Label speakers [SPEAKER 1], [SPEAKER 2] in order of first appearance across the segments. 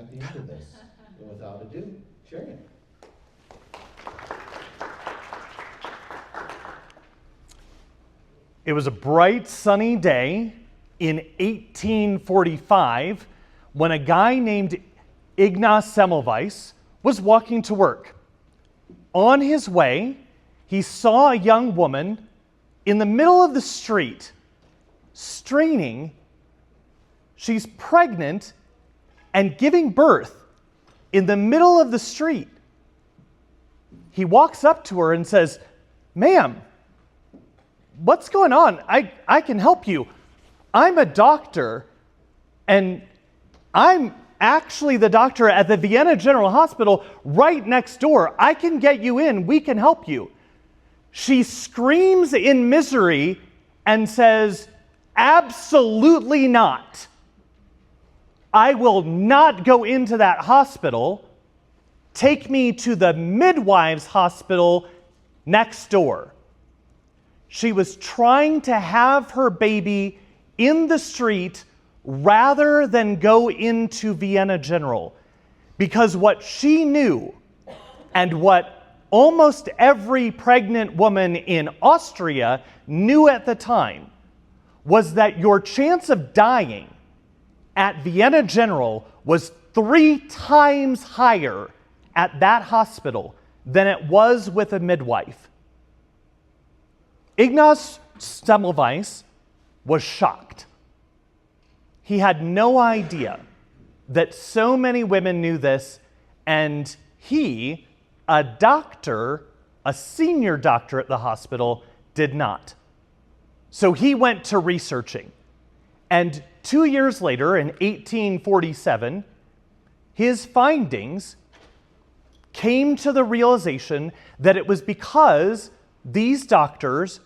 [SPEAKER 1] at the end of this. And without ado, Cherian.
[SPEAKER 2] It was a bright, sunny day in 1845 when a guy named Ignaz Semmelweis was walking to work. On his way, he saw a young woman in the middle of the street, straining. She's pregnant and giving birth in the middle of the street. He walks up to her and says, "Ma'am, what's going on? I can help you. I'm a doctor, and I'm actually the doctor at the Vienna General Hospital right next door. I can get you in. We can help you." She screams in misery and says, "Absolutely not. I will not go into that hospital. Take me to the midwives' hospital next door." She was trying to have her baby in the street rather than go into Vienna General, because what she knew, and what almost every pregnant woman in Austria knew at the time, was that your chance of dying at Vienna General was 3 times higher at that hospital than it was with a midwife. Ignaz Semmelweis was shocked. He had no idea that so many women knew this, and he, a doctor, a senior doctor at the hospital, did not. So he went to researching. And 2 years later, in 1847, his findings came to the realization that it was because these doctors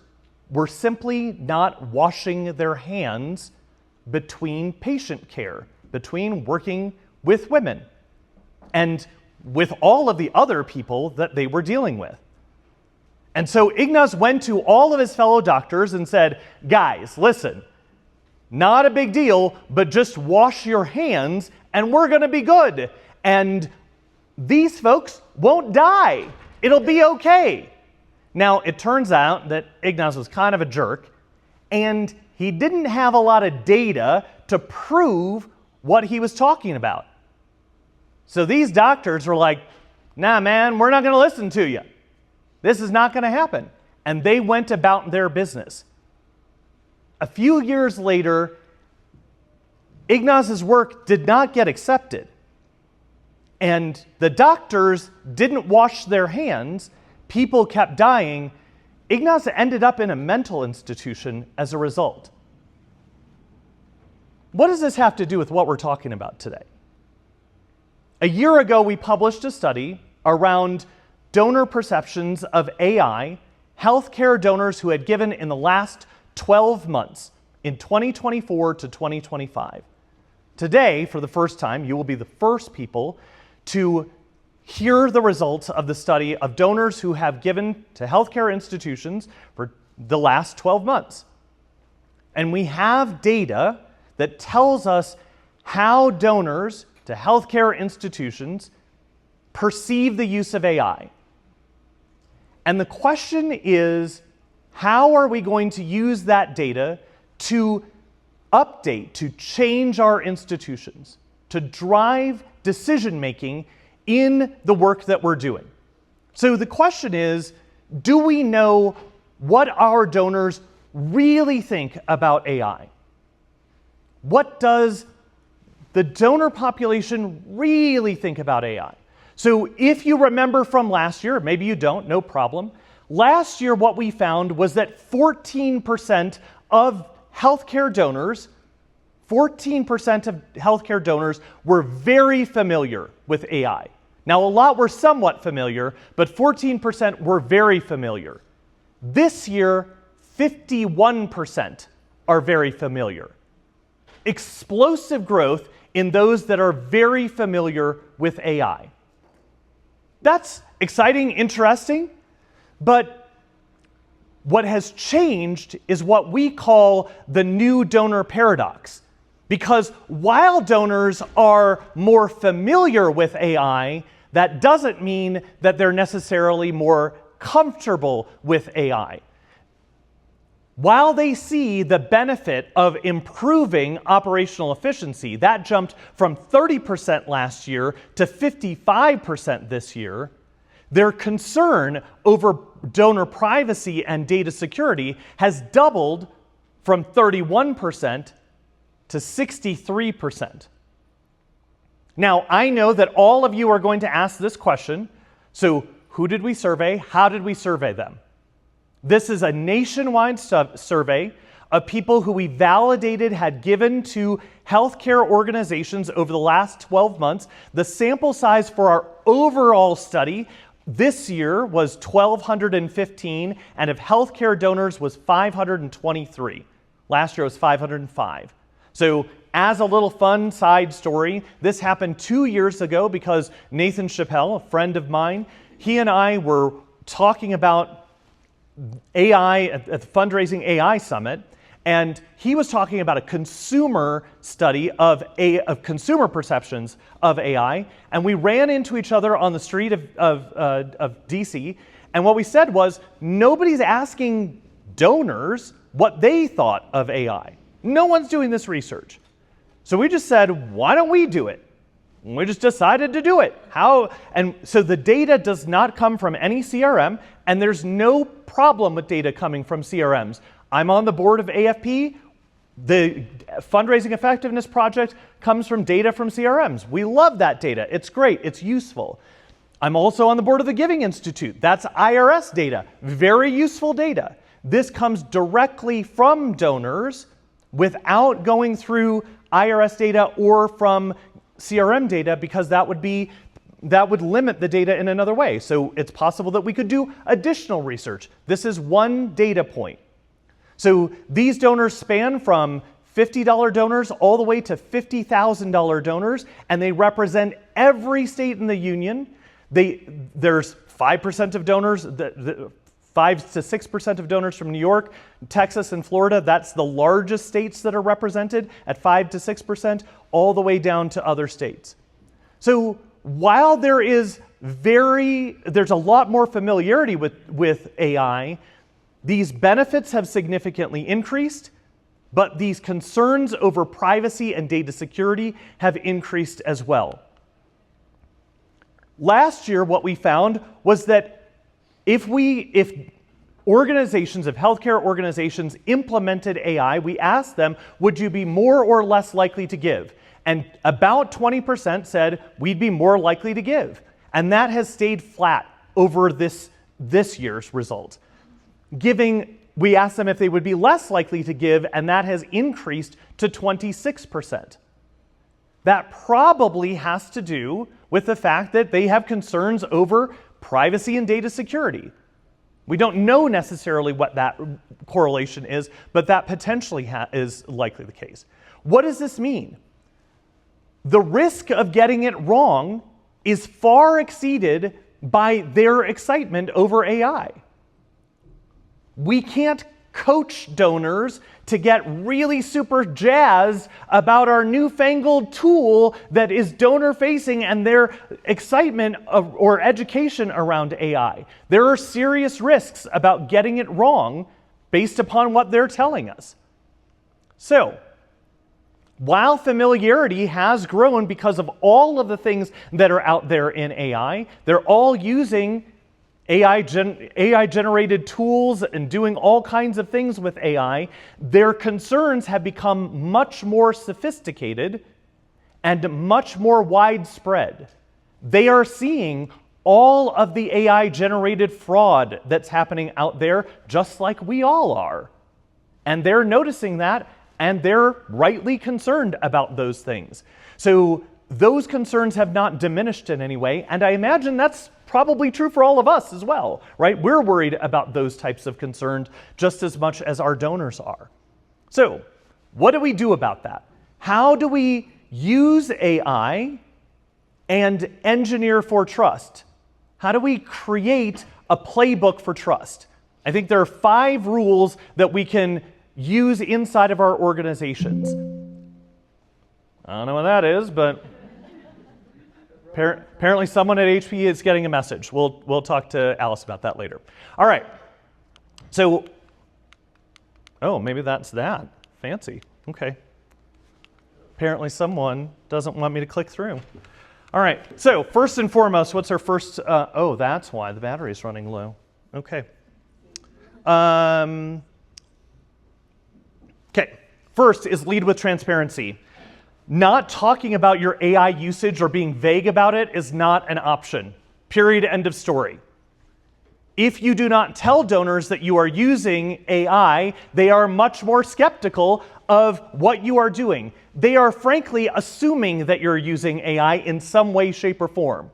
[SPEAKER 2] were simply not washing their hands between patient care, between working with women, and with all of the other people that they were dealing with. And so Ignaz went to all of his fellow doctors and said, "Guys, listen, not a big deal, but just wash your hands and we're going to be good. And these folks won't die. It'll be okay." Now, it turns out that Ignaz was kind of a jerk, and he didn't have a lot of data to prove what he was talking about. So these doctors were like, "Nah, man, we're not going to listen to you. This is not going to happen." And they went about their business. A few years later, Ignaz's work did not get accepted. And the doctors didn't wash their hands. People kept dying. Ignaz ended up in a mental institution as a result. What does this have to do with what we're talking about today? A year ago, we published a study around donor perceptions of AI, healthcare donors who had given in the last 12 months, in 2024 to 2025. Today, for the first time, you will be the first people to hear the results of the study of donors who have given to healthcare institutions for the last 12 months. And we have data that tells us how donors to healthcare institutions perceive the use of AI. And the question is, how are we going to use that data to update, to change our institutions, to drive decision-making in the work that we're doing? So the question is, do we know what our donors really think about AI? What does the donor population really think about AI? So if you remember from last year, maybe you don't, no problem. Last year, what we found was that 14% of healthcare donors, 14% of healthcare donors were very familiar with AI. Now, a lot were somewhat familiar, but 14% were very familiar. This year, 51% are very familiar. Explosive growth in those that are very familiar with AI. That's exciting, interesting, but what has changed is what we call the new donor paradox. Because while donors are more familiar with AI, that doesn't mean that they're necessarily more comfortable with AI. While they see the benefit of improving operational efficiency, that jumped from 30% last year to 55% this year, their concern over donor privacy and data security has doubled from 31% to 63%. Now, I know that all of you are going to ask this question. So, who did we survey? How did we survey them? This is a nationwide survey of people who we validated had given to healthcare organizations over the last 12 months. The sample size for our overall study this year was 1,215, and of healthcare donors was 523. Last year was 505. So, as a little fun side story, this happened 2 years ago because Nathan Chappelle, a friend of mine, he and I were talking about AI at the Fundraising AI Summit, and he was talking about a consumer study of consumer perceptions of AI, and we ran into each other on the street of DC, and what we said was, nobody's asking donors what they thought of AI. No one's doing this research. So we just said, why don't we do it? And we just decided to do it. How? And so the data does not come from any CRM, and there's no problem with data coming from CRMs. I'm on the board of AHP. The Fundraising Effectiveness Project comes from data from CRMs. We love that data. It's great. It's useful. I'm also on the board of the Giving Institute. That's IRS data. Very useful data. This comes directly from donors without going through IRS data or from CRM data, because that would limit the data in another way. So it's possible that we could do additional research. This is one data point. So these donors span from $50 donors all the way to $50,000 donors, and they represent every state in the union. There's 5% of donors, 5 to 6% of donors from New York, Texas, and Florida. That's the largest states that are represented at 5 to 6%, all the way down to other states. So while there's a lot more familiarity with AI, these benefits have significantly increased, but these concerns over privacy and data security have increased as well. Last year, what we found was that if healthcare organizations implemented AI, we asked them, would you be more or less likely to give? And about 20% said we'd be more likely to give. And that has stayed flat over this year's results. We asked them if they would be less likely to give, and that has increased to 26%. That probably has to do with the fact that they have concerns over privacy and data security. We don't know necessarily what that correlation is, but that potentially is likely the case. What does this mean? The risk of getting it wrong is far exceeded by their excitement over AI. We can't coach donors to get really super jazzed about our newfangled tool that is donor-facing and their excitement or education around AI. There are serious risks about getting it wrong based upon what they're telling us. So, while familiarity has grown because of all of the things that are out there in AI, they're all using AI-generated tools and doing all kinds of things with AI. Their concerns have become much more sophisticated and much more widespread. They are seeing all of the AI-generated fraud that's happening out there, just like we all are. And they're noticing that, and they're rightly concerned about those things. So those concerns have not diminished in any way, and I imagine that's probably true for all of us as well, right? We're worried about those types of concerns just as much as our donors are. So, what do we do about that? How do we use AI and engineer for trust? How do we create a playbook for trust? I think there are 5 rules that we can use inside of our organizations. I don't know what that is, but apparently someone at AHP is getting a message. We'll talk to Alice about that later. All right. So, oh, maybe that's that. Fancy. Okay. Apparently someone doesn't want me to click through. All right. So first and foremost, what's our first? Oh, that's why the battery is running low. Okay. Okay. First is lead with transparency. Not talking about your AI usage or being vague about it is not an option. Period. End of story. If you do not tell donors that you are using AI, they are much more skeptical of what you are doing. They are frankly assuming that you're using AI in some way, shape, or form.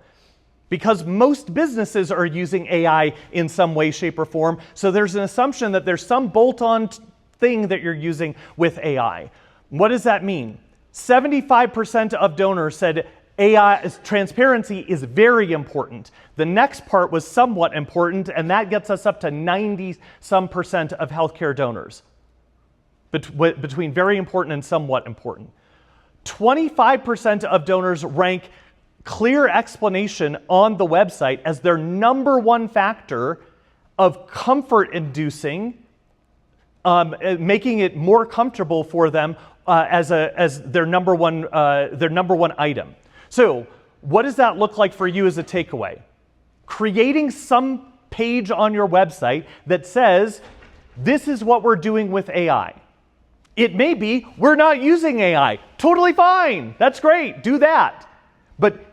[SPEAKER 2] Because most businesses are using AI in some way, shape, or form, so there's an assumption that there's some bolt-on thing that you're using with AI. What does that mean? 75% of donors said AI transparency is very important. The next part was somewhat important, and that gets us up to 90-some% of healthcare donors. Between very important and somewhat important. 25% of donors rank clear explanation on the website as their number one factor of comfort inducing, making it more comfortable for them as their number one item. So what does that look like for you as a takeaway? Creating some page on your website that says, this is what we're doing with AI. It may be, we're not using AI. Totally fine. That's great. Do that. But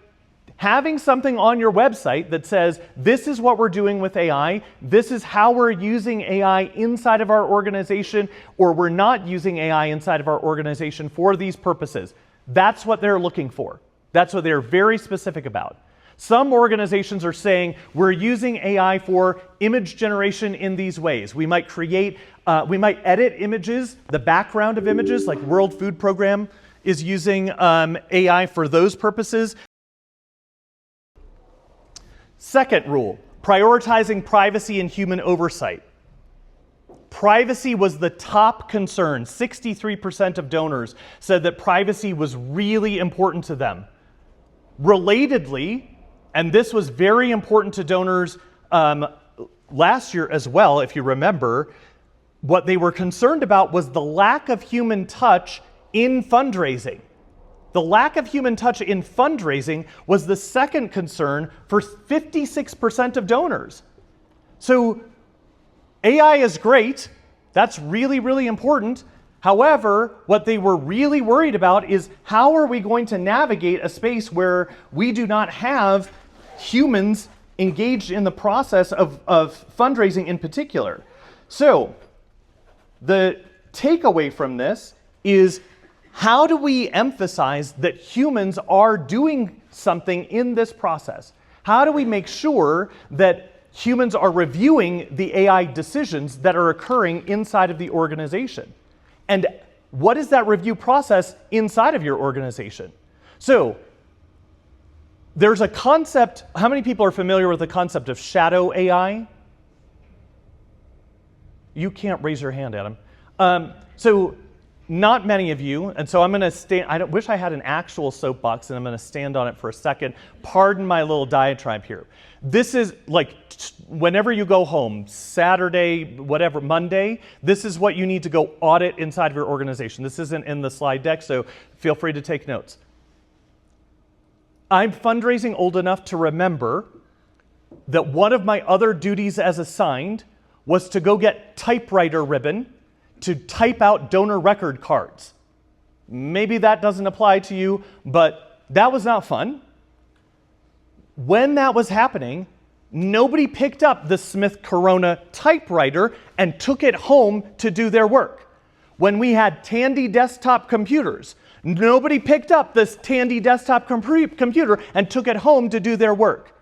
[SPEAKER 2] having something on your website that says, this is what we're doing with AI, this is how we're using AI inside of our organization, or we're not using AI inside of our organization for these purposes. That's what they're looking for. That's what they're very specific about. Some organizations are saying we're using AI for image generation in these ways. We might edit images, the background of images, like World Food Program is using AI for those purposes. Second rule, prioritizing privacy and human oversight. Privacy was the top concern. 63% of donors said that privacy was really important to them. Relatedly, and this was very important to donors last year as well, if you remember, what they were concerned about was the lack of human touch in fundraising. The lack of human touch in fundraising was the second concern for 56% of donors. So AI is great. That's really, really important. However, what they were really worried about is how are we going to navigate a space where we do not have humans engaged in the process of fundraising in particular. So the takeaway from this is, how do we emphasize that humans are doing something in this process? How do we make sure that humans are reviewing the AI decisions that are occurring inside of the organization? And what is that review process inside of your organization? So there's a concept. How many people are familiar with the concept of shadow AI? You can't raise your hand, Adam. So not many of you, and so I'm going to stand. I wish I had an actual soapbox, and I'm going to stand on it for a second. Pardon my little diatribe here. This is like whenever you go home, Saturday, whatever, Monday, this is what you need to go audit inside of your organization. This isn't in the slide deck, so feel free to take notes. I'm fundraising old enough to remember that one of my other duties as assigned was to go get typewriter ribbon to type out donor record cards. Maybe that doesn't apply to you, but that was not fun. When that was happening, nobody picked up the Smith Corona typewriter and took it home to do their work. When we had Tandy desktop computers, nobody picked up this Tandy desktop computer and took it home to do their work.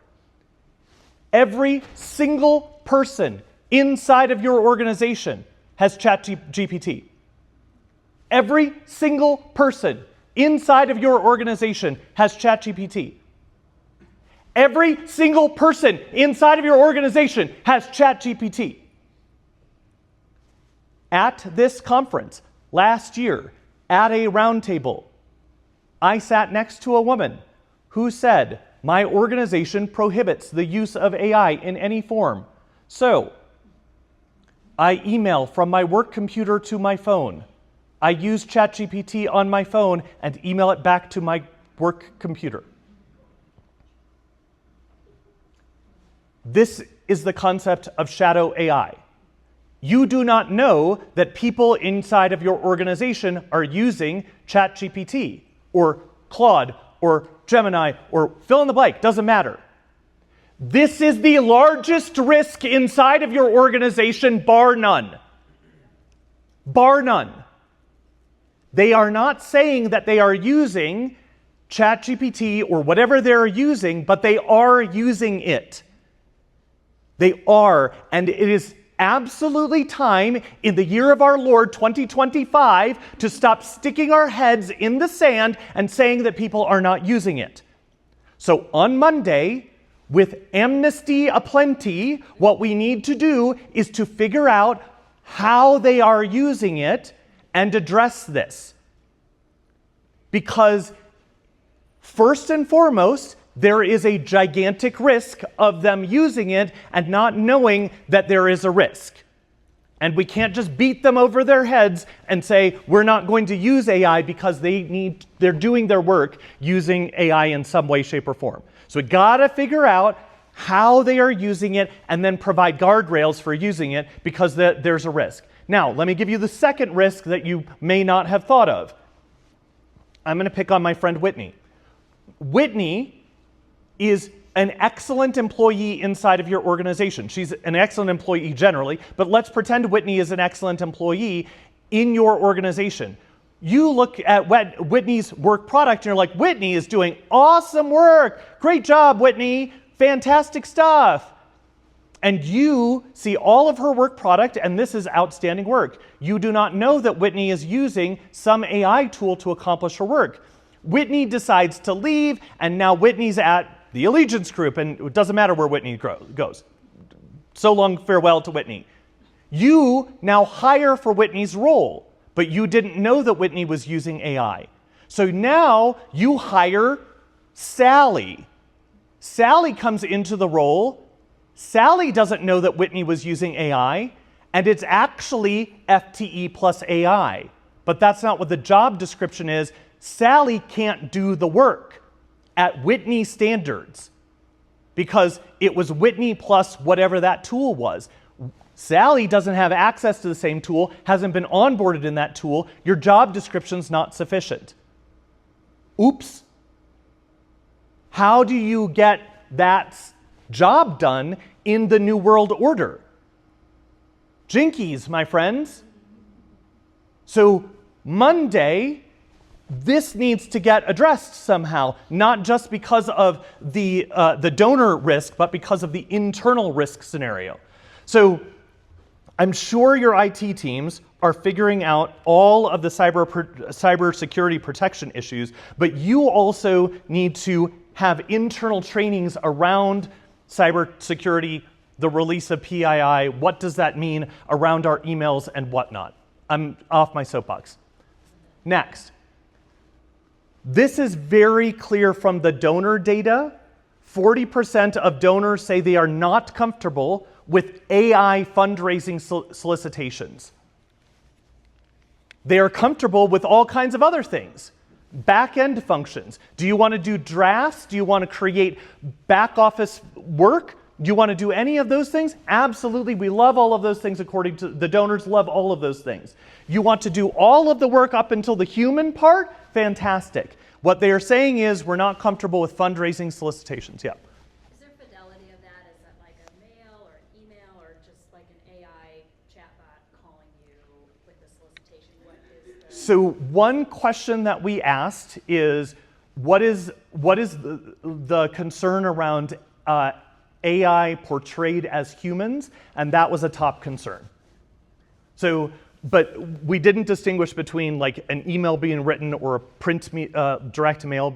[SPEAKER 2] Every single person inside of your organization has ChatGPT. Every single person inside of your organization has ChatGPT. Every single person inside of your organization has ChatGPT. At this conference last year, at a roundtable, I sat next to a woman who said, my organization prohibits the use of AI in any form. So, I email from my work computer to my phone. I use ChatGPT on my phone and email it back to my work computer. This is the concept of shadow AI. You do not know that people inside of your organization are using ChatGPT or Claude or Gemini or fill in the blank, doesn't matter. This is the largest risk inside of your organization, bar none. Bar none. They are not saying that they are using ChatGPT or whatever they're using, but they are using it. They are, and it is absolutely time in the year of our Lord 2025 to stop sticking our heads in the sand and saying that people are not using it. So on Monday, with amnesty aplenty, what we need to do is to figure out how they are using it and address this. Because first and foremost, there is a gigantic risk of them using it and not knowing that there is a risk. And we can't just beat them over their heads and say, we're not going to use AI because they're doing their work using AI in some way, shape, or form. So we gotta figure out how they are using it and then provide guardrails for using it because there's a risk. Now, let me give you the second risk that you may not have thought of. I'm gonna pick on my friend Whitney. Whitney is an excellent employee inside of your organization. She's an excellent employee generally, but let's pretend Whitney is an excellent employee in your organization. You look at Whitney's work product and you're like, Whitney is doing awesome work. Great job, Whitney. Fantastic stuff. And you see all of her work product and this is outstanding work. You do not know that Whitney is using some AI tool to accomplish her work. Whitney decides to leave and now Whitney's at the Allegiance Group, and it doesn't matter where Whitney goes. So long, farewell to Whitney. You now hire for Whitney's role, but you didn't know that Whitney was using AI. So now you hire Sally. Sally comes into the role. Sally doesn't know that Whitney was using AI, and it's actually FTE plus AI. But that's not what the job description is. Sally can't do the work at Whitney standards because it was Whitney plus whatever that tool was. Sally doesn't have access to the same tool, hasn't been onboarded in that tool. Your job description's not sufficient. Oops. How do you get that job done in the New World Order? Jinkies, my friends. So Monday, this needs to get addressed somehow, not just because of the donor risk, but because of the internal risk scenario. So I'm sure your IT teams are figuring out all of the cyber security protection issues, but you also need to have internal trainings around cyber security, the release of PII, what does that mean around our emails and whatnot. I'm off my soapbox. Next. This is very clear from the donor data. 40% of donors say they are not comfortable with AI fundraising solicitations. They are comfortable with all kinds of other things. Back-end functions. Do you want to do drafts? Do you want to create back office work? Do you want to do any of those things? Absolutely. We love all of those things according to the donors, love all of those things. You want to do all of the work up until the human part? Fantastic. What they are saying is we're not comfortable with fundraising solicitations. Yeah.
[SPEAKER 3] Is there fidelity of that? Is that like a mail or an email or just like an AI chatbot calling you with the solicitation? What is the...
[SPEAKER 2] So one question that we asked is what is the concern around AI portrayed as humans? And that was a top concern. So, but we didn't distinguish between like an email being written or a print direct mail,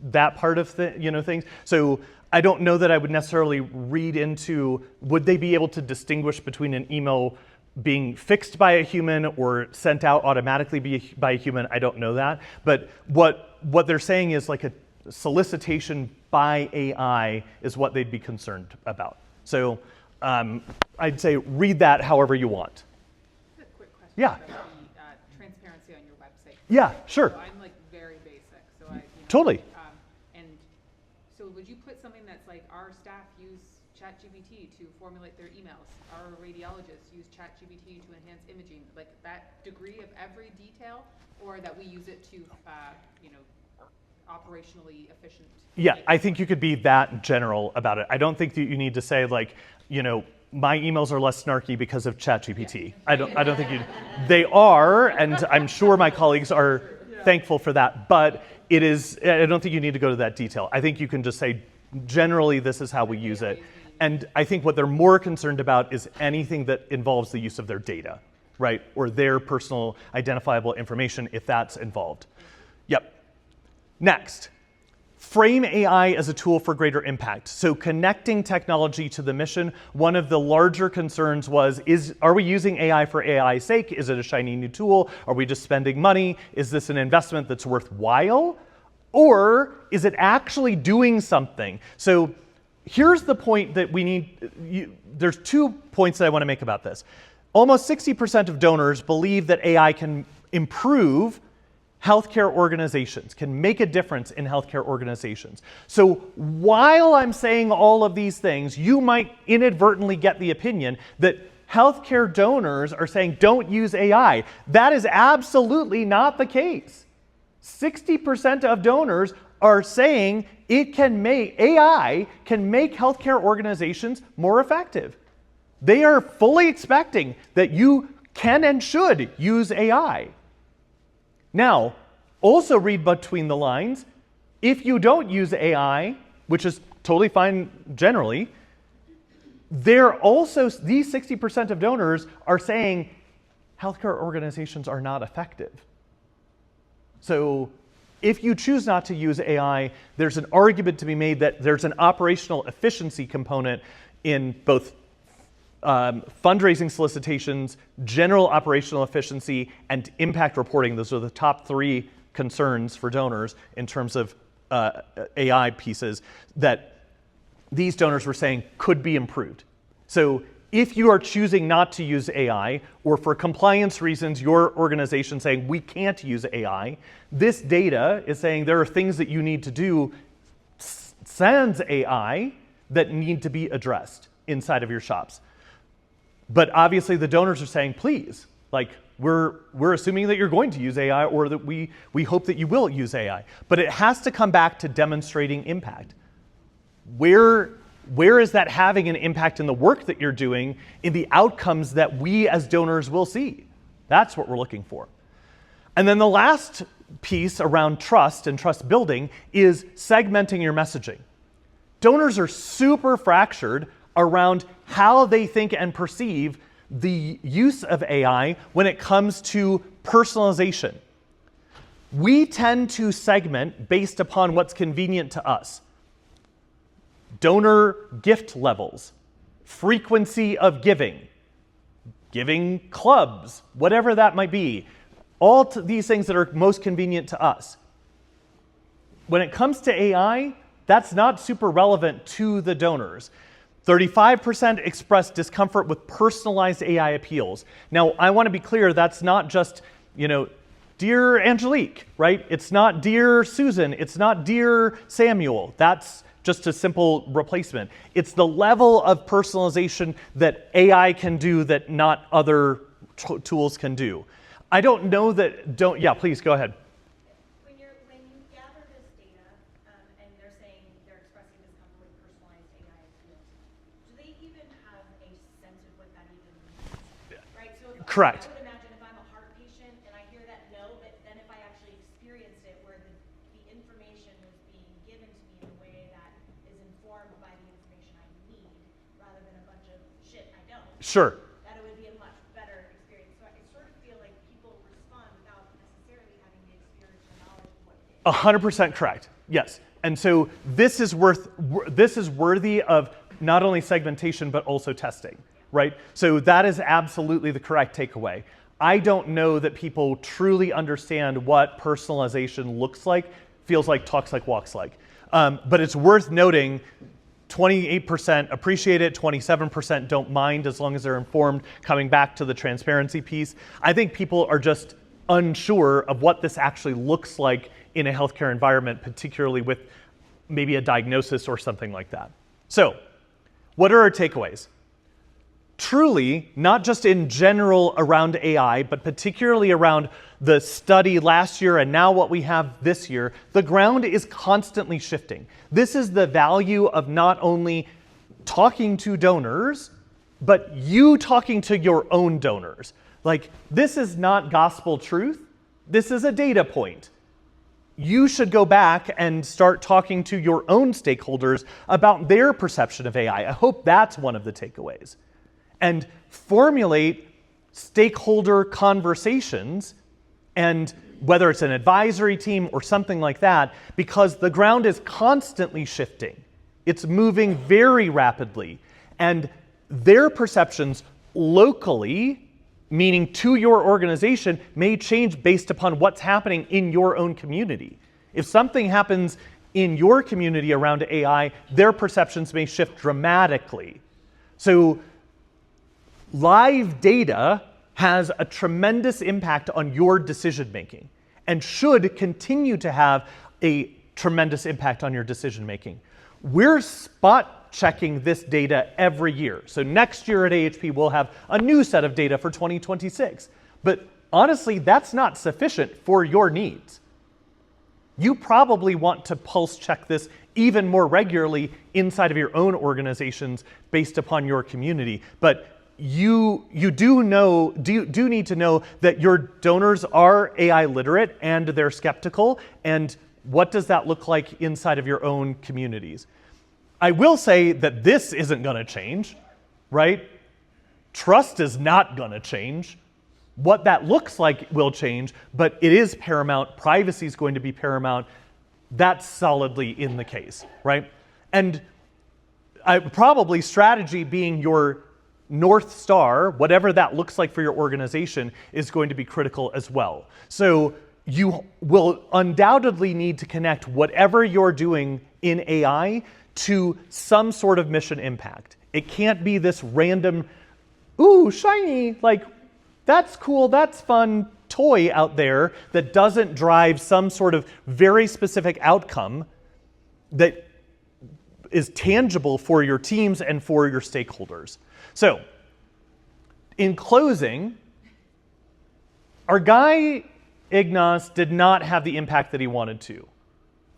[SPEAKER 2] that part of things. So I don't know that I would necessarily read into, would they be able to distinguish between an email being fixed by a human or sent out automatically by a human. I don't know that. But what they're saying is like a solicitation by AI is what they'd be concerned about. So I'd say read that however you want.
[SPEAKER 4] A quick question
[SPEAKER 2] Yeah.
[SPEAKER 4] about the transparency on your website.
[SPEAKER 2] Yeah, sure.
[SPEAKER 4] So I'm like very basic, so I
[SPEAKER 2] Totally.
[SPEAKER 4] And so would you put something that's like our staff use ChatGPT to formulate their emails, our radiologists use ChatGPT to enhance imaging, like that degree of every detail, or that we use it to operationally efficient?
[SPEAKER 2] Yeah, I think you could be that general about it. I don't think that you need to say like, my emails are less snarky because of ChatGPT. I don't think you. They are, and I'm sure my colleagues are thankful for that. But it is. I don't think you need to go to that detail. I think you can just say, generally, this is how we use it. And I think what they're more concerned about is anything that involves the use of their data, right, or their personal identifiable information, if that's involved. Yep. Next. Frame AI as a tool for greater impact. So connecting technology to the mission, one of the larger concerns was, are we using AI for AI's sake? Is it a shiny new tool? Are we just spending money? Is this an investment that's worthwhile? Or is it actually doing something? So here's the point that we need, there's 2 points that I want to make about this. Almost 60% of donors believe that AI can improve healthcare organizations, can make a difference in healthcare organizations. So while I'm saying all of these things, you might inadvertently get the opinion that healthcare donors are saying don't use AI. That is absolutely not the case. 60% of donors are saying AI can make healthcare organizations more effective. They are fully expecting that you can and should use AI. Now, also read between the lines. If you don't use AI, which is totally fine generally, these 60% of donors are saying healthcare organizations are not effective. So if you choose not to use AI, there's an argument to be made that there's an operational efficiency component in both fundraising solicitations, general operational efficiency, and impact reporting. Those are the top 3 concerns for donors in terms of AI pieces that these donors were saying could be improved. So if you are choosing not to use AI, or for compliance reasons, your organization saying we can't use AI, this data is saying there are things that you need to do sans AI that need to be addressed inside of your shops. But obviously the donors are saying, please, like we're assuming that you're going to use AI, or that we hope that you will use AI. But it has to come back to demonstrating impact. Where is that having an impact in the work that you're doing, in the outcomes that we as donors will see? That's what we're looking for. And then the last piece around trust and trust building is segmenting your messaging. Donors are super fractured around how they think and perceive the use of AI when it comes to personalization. We tend to segment based upon what's convenient to us. Donor gift levels, frequency of giving clubs, whatever that might be. All these things that are most convenient to us. When it comes to AI, that's not super relevant to the donors. 35% expressed discomfort with personalized AI appeals. Now, I want to be clear, that's not just, dear Angelique, right? It's not dear Susan, it's not dear Samuel. That's just a simple replacement. It's the level of personalization that AI can do that not other tools can do. I don't know that, yeah, please go ahead.
[SPEAKER 3] When you gather this data, and they're saying they're expressing discomfort with personalized AI appeals, do they even have a sense of what that even means? Right? So
[SPEAKER 2] Correct.
[SPEAKER 3] I would imagine if I'm a heart patient and I hear that but then if I actually experienced it where the information is being given to me in a way that is informed by the information I need, rather than a bunch of shit I don't.
[SPEAKER 2] Sure.
[SPEAKER 3] That it would be a much better experience. So I sort of feel like people respond without necessarily having the experience or knowledge of what it is.
[SPEAKER 2] 100% correct. Yes. And so this is worthy of not only segmentation but also testing. right? So that is absolutely the correct takeaway. I don't know that people truly understand what personalization looks like, feels like, talks like, walks like. But it's worth noting 28% appreciate it, 27% don't mind as long as they're informed, coming back to the transparency piece. I think people are just unsure of what this actually looks like in a healthcare environment, particularly with maybe a diagnosis or something like that. So, what are our takeaways? Truly, not just in general around AI, but particularly around the study last year and now what we have this year, the ground is constantly shifting. This is the value of not only talking to donors, but you talking to your own donors. Like, this is not gospel truth. This is a data point. You should go back and start talking to your own stakeholders about their perception of AI. I hope that's one of the takeaways. And formulate stakeholder conversations, and whether it's an advisory team or something like that, because the ground is constantly shifting. It's moving very rapidly. And their perceptions locally, meaning to your organization, may change based upon what's happening in your own community. If something happens in your community around AI, their perceptions may shift dramatically. So live data has a tremendous impact on your decision making and should continue to have a tremendous impact on your decision making. We're spot checking this data every year. So next year at AHP, we'll have a new set of data for 2026. But honestly, that's not sufficient for your needs. You probably want to pulse check this even more regularly inside of your own organizations based upon your community. But you do need to know that your donors are AI literate and they're skeptical, and what does that look like inside of your own communities? I will say that this isn't going to change, right? Trust is not going to change. What that looks like will change, but it is paramount. Privacy is going to be paramount. That's solidly in the case, right? And probably strategy being your North Star, whatever that looks like for your organization, is going to be critical as well. So you will undoubtedly need to connect whatever you're doing in AI to some sort of mission impact. It can't be this random, ooh, shiny, like, that's cool, that's fun toy out there that doesn't drive some sort of very specific outcome that is tangible for your teams and for your stakeholders. So, in closing, our guy, Ignace, did not have the impact that he wanted to.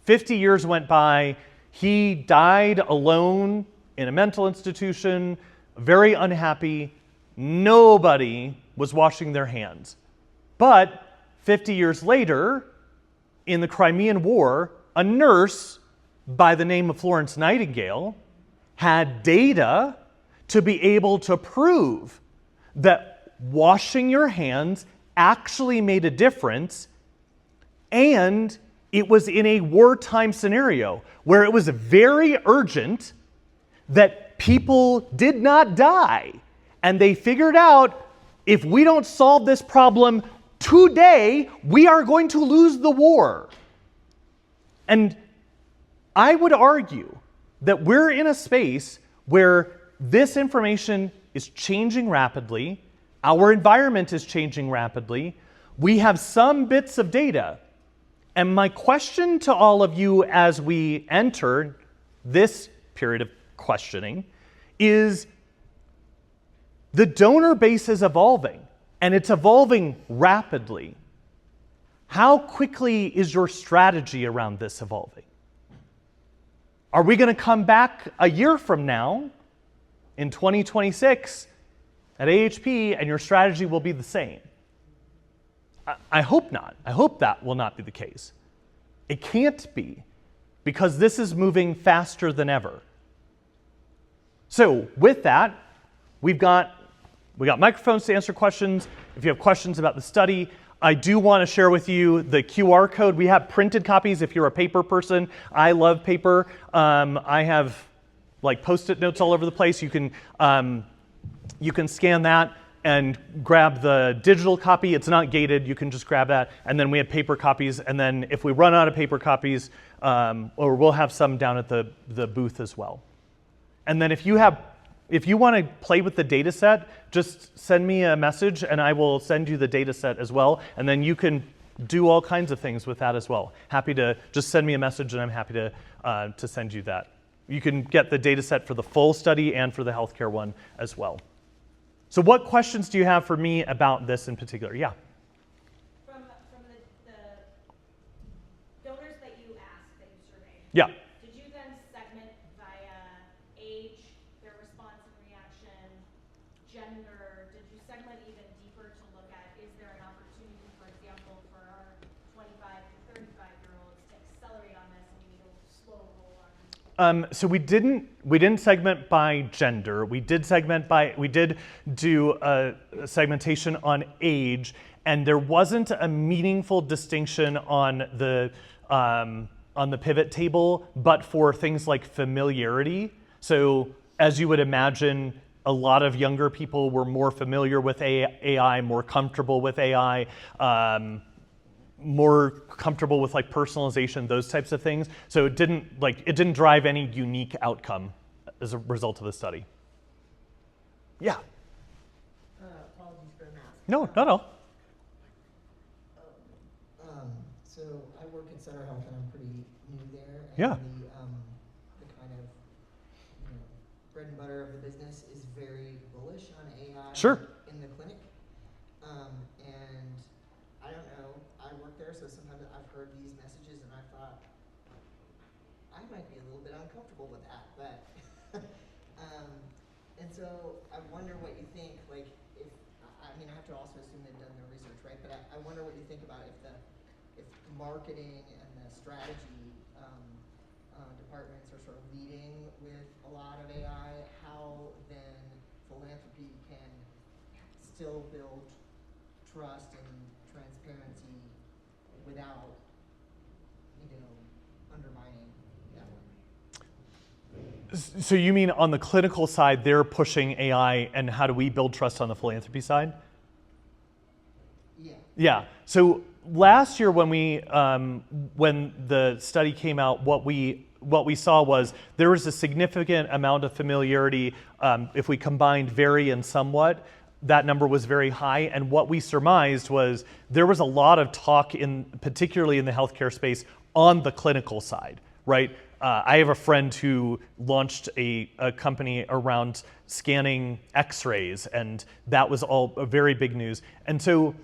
[SPEAKER 2] 50 years went by, he died alone in a mental institution, very unhappy. Nobody was washing their hands. But 50 years later, in the Crimean War, a nurse by the name of Florence Nightingale had data to be able to prove that washing your hands actually made a difference, and it was in a wartime scenario where it was very urgent that people did not die. And they figured out, if we don't solve this problem today, we are going to lose the war. And I would argue that we're in a space where this information is changing rapidly, our environment is changing rapidly, we have some bits of data. And my question to all of you as we enter this period of questioning is, the donor base is evolving, and it's evolving rapidly. How quickly is your strategy around this evolving? Are we going to come back a year from now, in 2026, at AHP, and your strategy will be the same? I hope not. I hope that will not be the case. It can't be, because this is moving faster than ever. So with that, we got microphones to answer questions. If you have questions about the study, I do want to share with you the QR code. We have printed copies if you're a paper person. I love paper. I have like Post-it notes all over the place. You can You can scan that and grab the digital copy. It's not gated. You can just grab that. And then we have paper copies. And then if we run out of paper copies, or we'll have some down at the booth as well. And then if you want to play with the data set, just send me a message and I will send you the data set as well. And then you can do all kinds of things with that as well. Happy to just send me a message and I'm happy to send you that. You can get the data set for the full study and for the healthcare one as well. So what questions do you have for me about this in particular? Yeah.
[SPEAKER 3] From the donors that you asked, that you surveyed.
[SPEAKER 2] Yeah.
[SPEAKER 3] Did you then segment via age, their response and reaction, gender? Did you segment even deeper to look at, is there an opportunity, for example, for our 25 to 35-year-olds to accelerate on this and we need a slow roll on?
[SPEAKER 2] So we didn't segment by gender. We did do a segmentation on age, and there wasn't a meaningful distinction on the pivot table, but for things like familiarity. So as you would imagine, a lot of younger people were more familiar with AI, more comfortable with AI, more comfortable with like personalization, those types of things. So it didn't drive any unique outcome as a result of the study. Yeah.
[SPEAKER 5] Apologies for the mask.
[SPEAKER 2] No, not at all.
[SPEAKER 5] So I work in Sutter Health and I'm pretty new there. And
[SPEAKER 2] Yeah.
[SPEAKER 5] The kind of bread and butter of the business is very bullish on AI.
[SPEAKER 2] Sure.
[SPEAKER 5] In the clinic. And I don't know, I work there, so sometimes I've heard these messages and I thought, I might be a little bit uncomfortable with that, but, and so I wonder what you think, like, I mean, I have to also assume they've done their research, right? But I wonder what you think about if marketing and the strategy departments are sort of leading with a lot of AI, how then philanthropy can still build trust and transparency without, undermining that one.
[SPEAKER 2] So you mean on the clinical side, they're pushing AI, and how do we build trust on the philanthropy side?
[SPEAKER 5] Yeah.
[SPEAKER 2] Yeah. So last year when the study came out, what we saw was there was a significant amount of familiarity. If we combined very and somewhat, that number was very high. And what we surmised was there was a lot of talk, particularly in the healthcare space, on the clinical side, right? I have a friend who launched a company around scanning X-rays, and that was all very big news. And so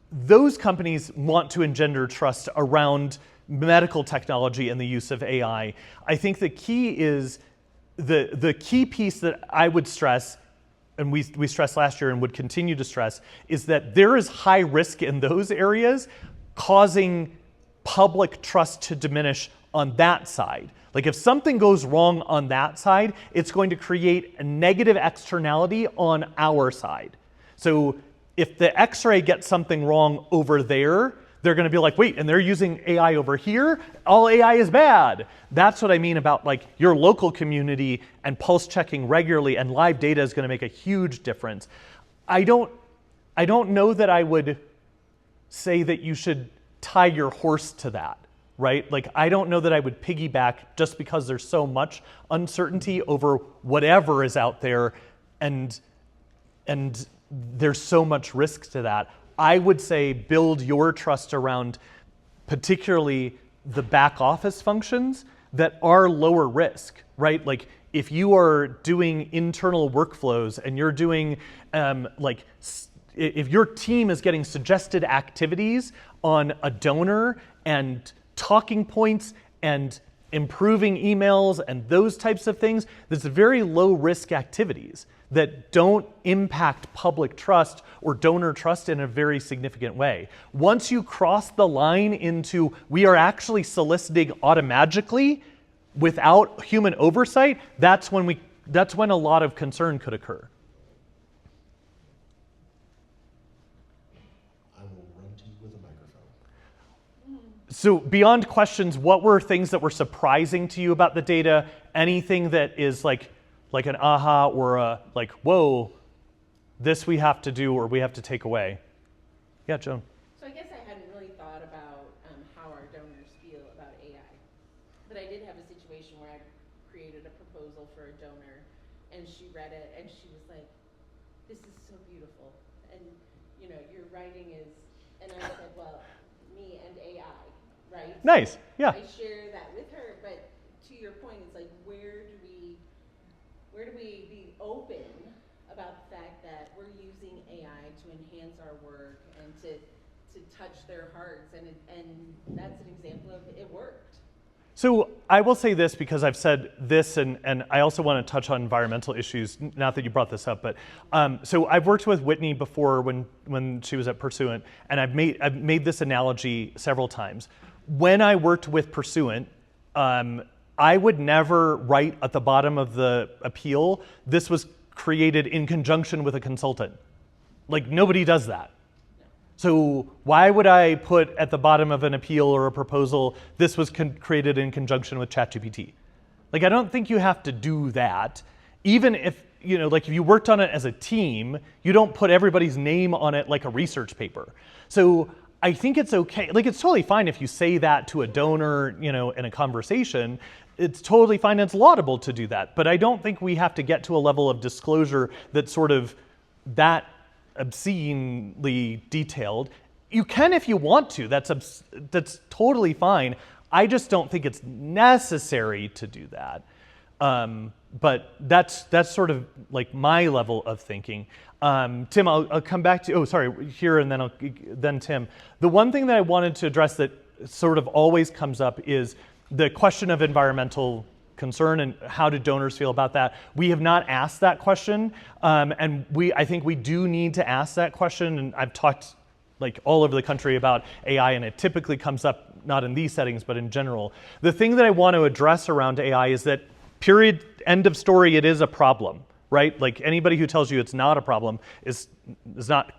[SPEAKER 2] those companies want to engender trust around medical technology and the use of AI. I think the key is the key piece that I would stress, and we stressed last year and would continue to stress, is that there is high risk in those areas causing public trust to diminish on that side. Like if something goes wrong on that side, it's going to create a negative externality on our side. So if the X-ray gets something wrong over there, they're going to be like, wait, and they're using AI over here? All AI is bad. That's what I mean about like your local community and pulse checking regularly, and live data is going to make a huge difference. I don't know that I would say that you should tie your horse to that, right? Like I don't know that I would piggyback just because there's so much uncertainty over whatever is out there, and there's so much risk to that. I would say build your trust around particularly the back office functions that are lower risk, right? Like if you are doing internal workflows and you're doing if your team is getting suggested activities on a donor and talking points and improving emails and those types of things, that's very low risk activities that don't impact public trust or donor trust in a very significant way. Once you cross the line into we are actually soliciting automatically without human oversight, that's when a lot of concern could occur.
[SPEAKER 1] I will run to you with a microphone.
[SPEAKER 2] So beyond questions, what were things that were surprising to you about the data? Anything that is like like an aha or a like, whoa, this we have to do or we have to take away. Yeah, Joan.
[SPEAKER 6] So I guess I hadn't really thought about how our donors feel about AI. But I did have a situation where I created a proposal for a donor, and she read it, and she was like, this is so beautiful. And, you know, your writing is, and I said, well, me and AI, right?
[SPEAKER 2] Nice, yeah.
[SPEAKER 6] I share that with her, but to your point, it's like, where do we be open about the fact that we're using AI to enhance our work and to touch their hearts, and that's an example of it worked.
[SPEAKER 2] So I will say this because I've said this, and I also want to touch on environmental issues, not that you brought this up, but so I've worked with Whitney before when she was at Pursuant, and I've made this analogy several times. When I worked with Pursuant, I would never write at the bottom of the appeal, this was created in conjunction with a consultant. Like, nobody does that. So why would I put at the bottom of an appeal or a proposal, this was created in conjunction with ChatGPT? Like, I don't think you have to do that. Even if, you know, like if you worked on it as a team, you don't put everybody's name on it like a research paper. So I think it's okay. Like, it's totally fine if you say that to a donor, you know, in a conversation. It's totally fine. It's laudable to do that. But I don't think we have to get to a level of disclosure that's sort of that obscenely detailed. You can if you want to. That's totally fine. I just don't think it's necessary to do that. But that's sort of like my level of thinking. Tim, I'll come back to. Oh, sorry, here and then Tim. The one thing that I wanted to address that sort of always comes up is the question of environmental concern and how do donors feel about that. We have not asked that question, and I think we do need to ask that question. And I've talked like all over the country about AI, and it typically comes up not in these settings, but in general. The thing that I want to address around AI is that, period, end of story, it is a problem, right? Like, anybody who tells you it's not a problem is not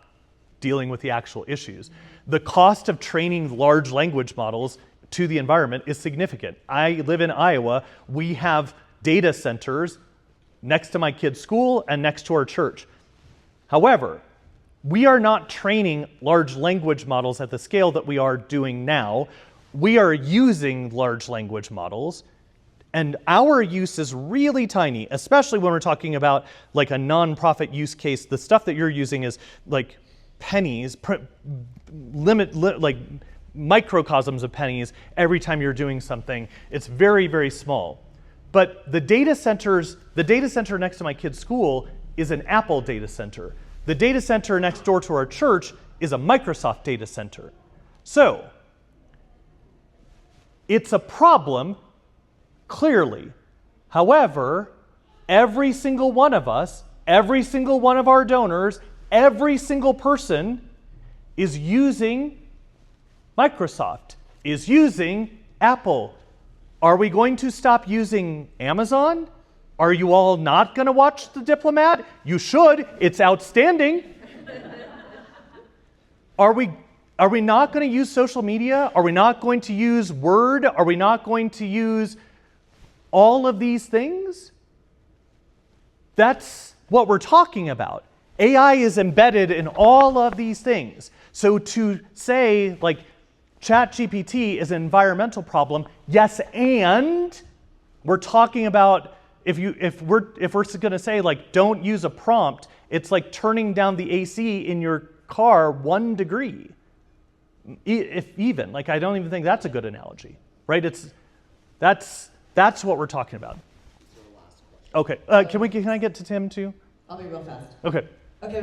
[SPEAKER 2] dealing with the actual issues. The cost of training large language models to the environment is significant. I live in Iowa. We have data centers next to my kid's school and next to our church. However, we are not training large language models at the scale that we are doing now. We are using large language models, and our use is really tiny, especially when we're talking about like a nonprofit use case. The stuff that you're using is like pennies, like microcosms of pennies every time you're doing something. It's very, very small. But the data center next to my kid's school is an Apple data center. The data center next door to our church is a Microsoft data center. So it's a problem, clearly. However, every single one of us, every single one of our donors, every single person is using Microsoft, is using Apple. Are we going to stop using Amazon? Are you all not going to watch The Diplomat? You should. It's outstanding. Are we not going to use social media? Are we not going to use Word? Are we not going to use all of these things? That's what we're talking about. AI is embedded in all of these things. So to say, like, ChatGPT is an environmental problem, yes, and we're talking about if we're going to say, like, don't use a prompt, it's like turning down the AC in your car 1 degree. If even, like, I don't even think that's a good analogy, right? That's what we're talking about. Okay, can I get to Tim too?
[SPEAKER 7] I'll be real fast.
[SPEAKER 2] Okay.
[SPEAKER 7] Okay.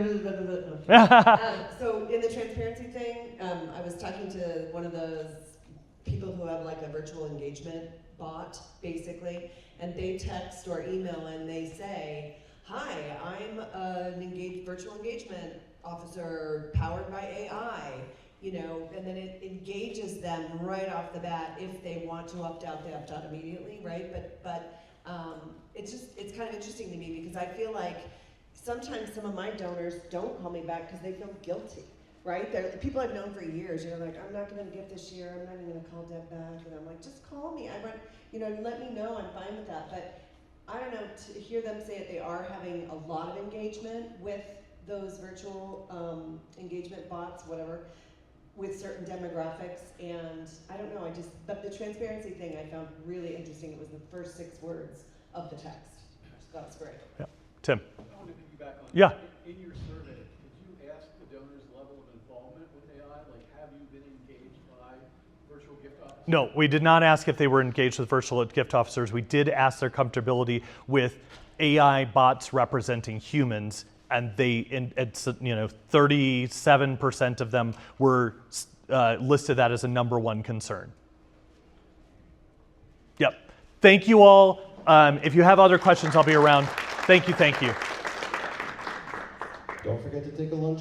[SPEAKER 7] So in the transparency thing, I was talking to one of those people who have like a virtual engagement bot, basically, and they text or email and they say, "Hi, I'm an virtual engagement officer powered by AI." You know, and then it engages them right off the bat. If they want to opt out, they opt out immediately, right? But it's kind of interesting to me because I feel like sometimes some of my donors don't call me back because they feel guilty, right? They're people I've known for years. You know, like, I'm not going to give this year. I'm not even going to call Deb back. And I'm like, just call me. Let me know. I'm fine with that. But I don't know, to hear them say it, they are having a lot of engagement with those virtual engagement bots, whatever, with certain demographics, and I don't know, but the transparency thing I found really interesting. It was the first 6 words of the text. So that was great.
[SPEAKER 2] Yeah. Tim.
[SPEAKER 8] I want to piggyback on
[SPEAKER 2] Yeah.
[SPEAKER 8] that. In your survey, did you ask the donors' level of involvement with AI? Like, have you been engaged by virtual gift officers?
[SPEAKER 2] No, we did not ask if they were engaged with virtual gift officers. We did ask their comfortability with AI bots representing humans, and it's 37% of them were listed that as a number 1 concern. Yep. Thank you all. If you have other questions, I'll be around. Thank you.
[SPEAKER 1] Don't forget to take a lunch.